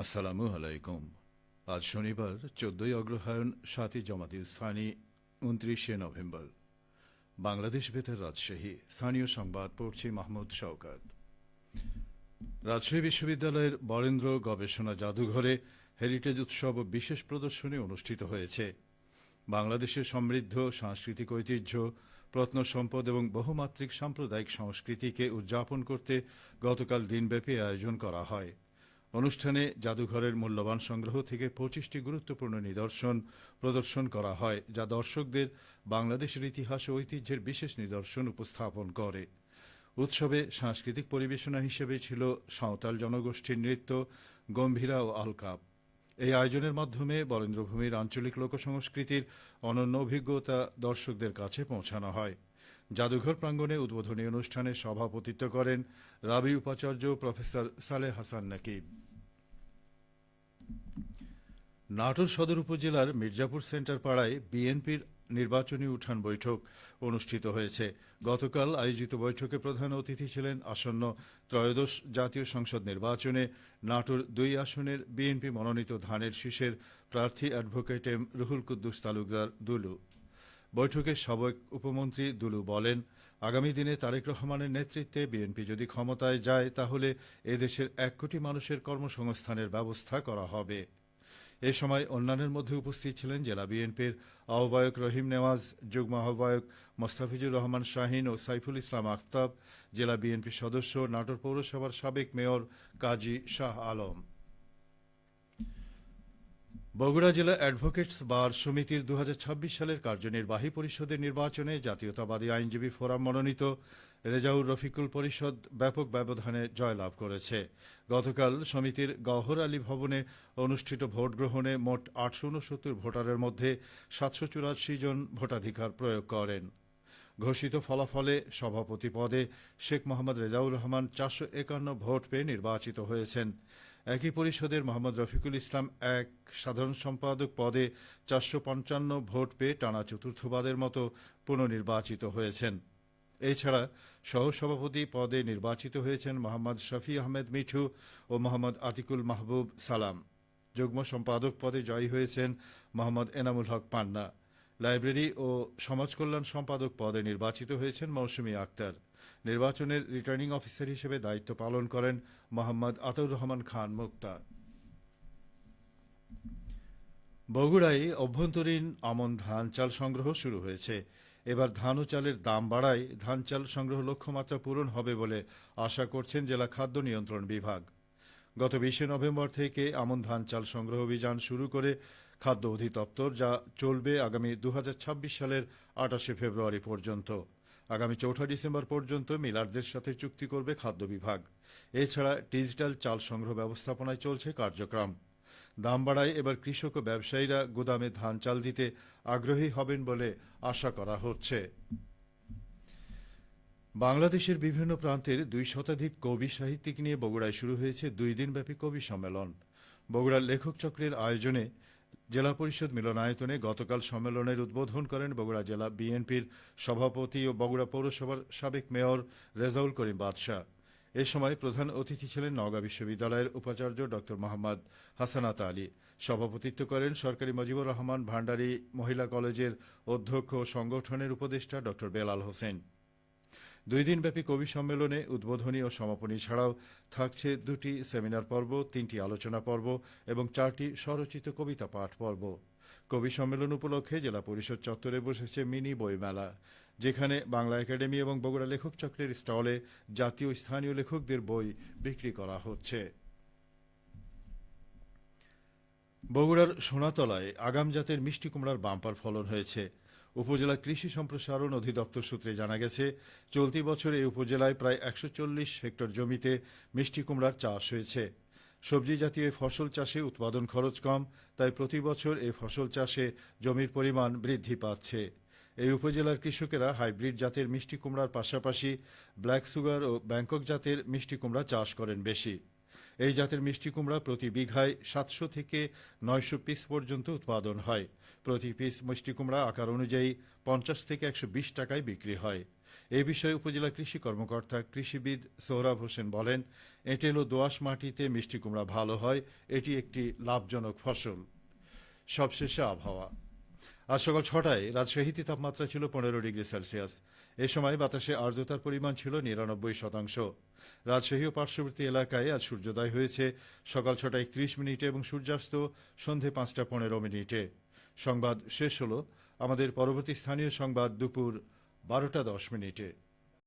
আসসালামু আলাইকুম। আজ শনিবার ১৪ই অগ্রহায়ণ ৭ই জমাদিল সানি ২৯শে নভেম্বর। বাংলাদেশ বেতার রাজশাহী। স্থানীয় সংবাদ পড়ছি মাহমুদ শওকাত। রাজশাহী বিশ্ববিদ্যালয়ের বরেন্দ্র গবেষণা জাদুঘরে হেরিটেজ উৎসব ও বিশেষ প্রদর্শনী অনুষ্ঠিত হয়েছে। বাংলাদেশের সমৃদ্ধ সাংস্কৃতিক ঐতিহ্য, প্রত্নসম্পদ এবং বহুমাত্রিক সাম্প্রদায়িক সংস্কৃতিকে উদযাপন করতে গতকাল দিনব্যাপী আয়োজন করা হয়। অনুষ্ঠানে জাদুঘরের মূল্যবান সংগ্রহ থেকে ২৫টি গুরুত্বপূর্ণ নিদর্শন প্রদর্শন করা হয়, যা দর্শকদের বাংলাদেশের ইতিহাস ও ঐতিহ্যের বিশেষ নিদর্শন উপস্থাপন করে। উৎসবে সাংস্কৃতিক পরিবেশনা হিসেবে ছিল সাঁওতাল জনগোষ্ঠীর নৃত্য, গম্ভীরা ও আলকাপ। এই আয়োজনের মাধ্যমে বরেন্দ্রভূমির আঞ্চলিক লোকসংস্কৃতির অনন্য অভিজ্ঞতা দর্শকদের কাছে পৌঁছানো হয়। জাদুঘর প্রাঙ্গণে উদ্বোধনী অনুষ্ঠানে সভাপতিত্ব করেন রাবি উপাচার্য প্রফেসর সালেহ হাসান নাকিব। নাটোর সদর উপজেলার মির্জাপুর সেন্টার পাড়ায় বিএনপির নির্বাচনী উঠান বৈঠক অনুষ্ঠিত হয়েছে। গতকাল আয়োজিত বৈঠকে প্রধান অতিথি ছিলেন আসন্ন ত্রয়োদশ জাতীয় সংসদ নির্বাচনে নাটোর ২ আসনের বিএনপি মনোনীত ধানের শীষের প্রার্থী অ্যাডভোকেট এম রুহুল কুদ্দুস তালুকদার দুলু। বৈঠকে সাবেক উপমন্ত্রী দুলু বলেন, আগামী দিনে তারেক রহমানের নেতৃত্বে বিএনপি যদি ক্ষমতায় যায় তাহলে এদেশের ১ কোটি মানুষের কর্মসংস্থানের ব্যবস্থা করা হবে। এ সময় অন্যান্যের মধ্যে উপস্থিত ছিলেন জেলা বিএনপির আহ্বায়ক রহিম নেওয়াজ, যুগ্ম আহ্বায়ক মোস্তাফিজুর রহমান শাহীন ও সাইফুল ইসলাম আফতাব, জেলা বিএনপি সদস্য, নাটোর পৌরসভার সাবেক মেয়র কাজী শাহ আলম। বগুড়া জেলা অ্যাডভোকেটস বার সমিতির ২০২৬ সালের কার্যনির্বাহী পরিষদের নির্বাচনে জাতীয়তাবাদী আইনজীবী ফোরাম মনোনীত রেজাউর রফিকুল পরিষদ ব্যাপক ব্যবধানে জয়লাভ করেছে। গতকাল সমিতির গওহর আলী ভবনে অনুষ্ঠিত ভোট গ্রহণে মোট ৮৬৯ ভোটারের মধ্যে ৭৮৪ জন ভোটাধিকার প্রয়োগ করেন। ঘোষিত ফলাফলে সভাপতি পদে শেখ মোহাম্মদ রেজাউর রহমান ৪৫১ ভোট পেয়ে নির্বাচিত হয়েছেন। একই পরিষদের মোহাম্মদ রফিকুল ইসলাম ১ সাধারণ সম্পাদক পদে ৪৫৫ ভোট পেয়ে টানা চতুর্থবারের মতো পুনর্নির্বাচিত হয়েছেন। এছাড়া সহসভাপতি পদে নির্বাচিত হয়েছেন মোহাম্মদ শফি আহমেদ মিঠু ও মোহাম্মদ আতিকুল মাহবুব সালাম। যুগ্ম সম্পাদক পদে জয়ী হয়েছেন মোহাম্মদ এনামুল হক পান্না। লাইব্রেরি ও সমাজকল্যাণ সম্পাদক পদে নির্বাচিত হয়েছেন মৌসুমী আক্তার। নির্বাচনের রিটার্নিং অফিসার হিসেবে দায়িত্ব পালন করেন মোহাম্মদ আতাউর রহমান খান মুক্তা। বগুড়ায় অভ্যন্তরীণ আমন ধান চাল সংগ্রহ শুরু হয়েছে। এবার ধান ও চালের দাম বাড়ায় ধান চাল সংগ্রহ লক্ষ্যমাত্রা পূরণ হবে বলে আশা করছেন জেলা খাদ্য নিয়ন্ত্রণ বিভাগ। গত ২০ নভেম্বর থেকে আমন ধান চাল সংগ্রহ অভিযান শুরু করে খাদ্য অধিদপ্তর, যা চলবে আগামী ২০২৬ সালের ২৮ ফেব্রুয়ারি পর্যন্ত। আগামী ৪ ডিসেম্বর পর্যন্ত মিলারদের সাথে চুক্তি করবে খাদ্য বিভাগ। এছাড়া ডিজিটাল চাল সংগ্রহ ব্যবস্থাপনায় চলছে কার্যক্রম। দাম বাড়ায় এবার কৃষক ও ব্যবসায়ীরা গুদামে ধান চাল দিতে আগ্রহী হবেন বলে আশা করা হচ্ছে। বাংলাদেশের বিভিন্ন প্রান্তের ২ শতাধিক কবি সাহিত্যিক নিয়ে বগুড়ায় শুরু হয়েছে ২ দিনব্যাপী কবি সম্মেলন। বগুড়ার লেখক চক্রের আয়োজনে জেলা পরিষদ মিলনায়তনে গতকাল সম্মেলনের উদ্বোধন করেন বগুড়া জেলা বিএনপির সভাপতি ও বগুড়া পৌরসভার সাবেক মেয়র রেজাউল করিম বাদশাহ। এ সময় প্রধান অতিথি ছিলেন নওগাঁ বিশ্ববিদ্যালয়ের উপাচার্য ড মোহাম্মদ হাসানাত আলী। সভাপতিত্ব করেন সরকারি মজিবুর রহমান ভান্ডারী মহিলা কলেজের অধ্যক্ষ ও সংগঠনের উপদেষ্টা ড বেলাল হোসেন। ২ দিনব্যাপী কবি সম্মেলনে উদ্বোধনী ও সমাপনী ছাড়াও থাকছে ২টি সেমিনার পর্ব, ৩টি আলোচনা পর্ব এবং ৪টি স্বরচিত কবিতা পাঠ পর্ব। কবি সম্মেলন উপলক্ষে জেলা পরিষদ চত্বরে বসেছে মিনি বইমেলা, যেখানে বাংলা একাডেমি এবং বগুড়া লেখক চক্রের স্টলে জাতীয় স্থানীয় লেখকদের বই বিক্রি করা হচ্ছে। বগুড়ার সোনাতলায় আগাম জাতের মিষ্টি কুমড়ার বাম্পার ফলন হয়েছে। উপজেলা কৃষি সম্প্রসারণ অধিদপ্তর সূত্রে জানা গেছে, চলতি বছর এই উপজেলায় প্রায় ১৪০ হেক্টর জমিতে মিষ্টি কুমড়ার চাষ হয়েছে। সবজি জাতীয় ফসল চাষে উৎপাদন খরচ কম, তাই প্রতি বছর এই ফসল চাষে জমির পরিমাণ বৃদ্ধি পাচ্ছে। এই উপজেলার কৃষকেরা হাইব্রিড জাতের মিষ্টি কুমড়ার পাশাপাশি ব্ল্যাক সুগার ও ব্যাংকক জাতের মিষ্টি কুমড়া চাষ করেন বেশি। এই জাতের মিষ্টি কুমড়া প্রতি বিঘায় ৭০০ থেকে ৯০০ পিস পর্যন্ত উৎপাদন হয়। প্রতি পিস মিষ্টি কুমড়া আকার অনুযায়ী ৫০ থেকে ১২০ টাকায় বিক্রি হয়। এ বিষয়ে উপজেলা কৃষি কর্মকর্তা কৃষিবিদ সোহরাব হোসেন বলেন, এঁটেল ও দোআঁশ মাটিতে মিষ্টি কুমড়া ভালো হয়, এটি একটি লাভজনক ফসল। সবশেষে আবহাওয়া। আজ সকাল 6টায় রাজশাহীতে তাপমাত্রা ছিল 15 ডিগ্রি সেলসিয়াস। এ সময় বাতাসে আর্দ্রতার পরিমাণ ছিল 99%। রাজশাহী ও পার্শ্ববর্তী এলাকায় আজ সূর্যোদয় হয়েছে সকাল 6টা31 এবং সূর্যাস্ত সন্ধে 5টা15। সংবাদ শেষ হল। আমাদের পরবর্তী স্থানীয় সংবাদ দুপুর 12টা10।